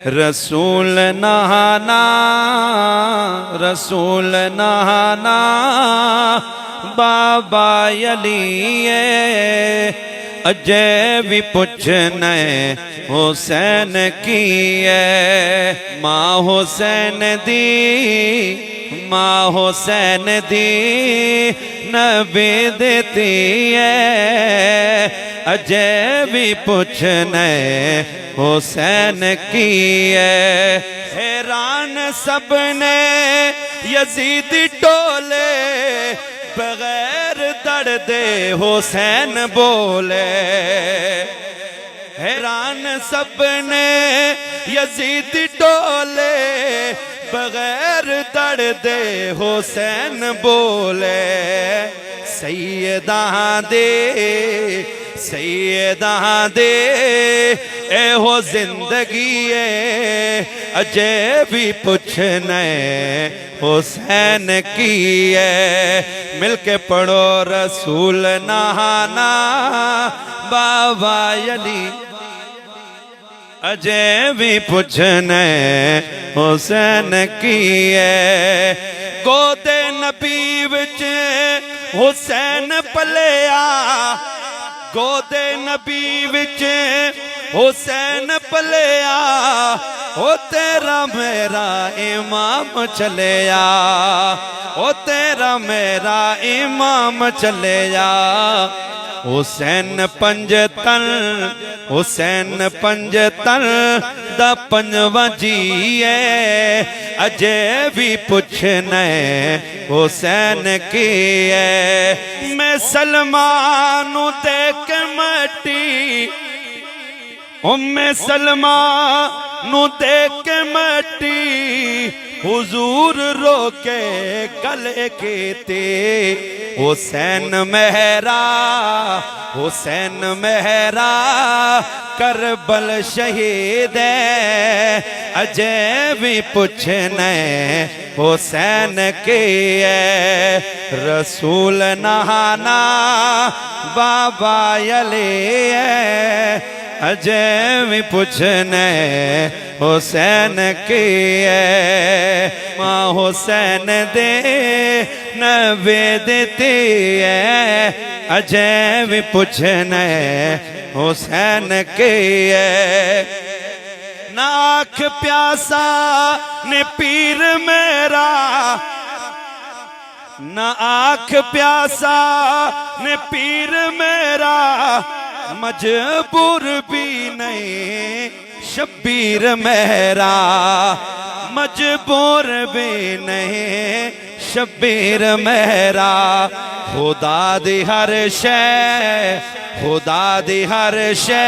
رسول نہانا رسول نہانا بابا علی اجے بھی پوچھنے حسین کی ہے ماں حسین دی ماں حسین دی نبی دیتی ہے اجے بھی پوچھنے حسین کی ہے حیران سب نے یزید ٹولے بغیر درد حسین بولے حیران سب نے یزید ٹولے بغیر درد حسین بولے سیدہ دے سیدہ دے اے ہو زندگی ہے اجے بھی پوچھنے حسین کی ہے مل کے پڑھو رسول نہانا بابا علی اجے بھی پوچھنے حسین کی ہے گود نبی وچ حسین پلیا گود نبی وچ حسین پلیا او تیرا میرا امام چلیا او تیرا میرا امام چلیا حسین پنجتن حسین پنجتن دا پنجواں جی ہے اجے بھی پوچھنے حسین کی ہے میں سلمانو دیکھ مٹی سلمانو دیکھ مٹی حضور رو کے گلے کیتے حسین مہرا حسین مہرا کربل شہید ہے اجے بھی پوچھنے حسین کی ہے رسول نہانا بابا علی ہے اجے بھی پوچھنے حسین کی ہے ماں حسین دے نبی دیتی ہے اجے بھی پوچھنے حسین کی ہے نہ آنکھ پیاسا نے پیر میرا نہ آنکھ پیاسا نے پیر میرا مجبور بھی نہیں شبیر میرا مجبور بھی نہیں شبیر میرا خدا دی ہر شے خدا دی ہر شے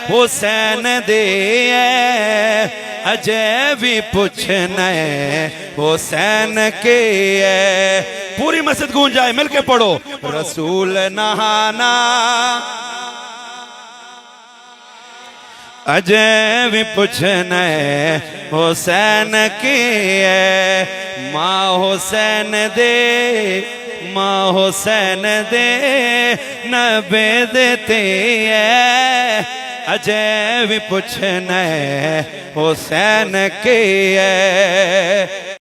حسین دی ہے اجے بھی پوچھنے حسین کی ہے پوری مسجد گونج جائے مل کے پڑھو رسول نہانا اجے بھی پوچھنے حسین کی ہے ماں حسین دے ماں حسین دے نبی دیتی ہے اجے بھی پوچھنے حسین کی ہے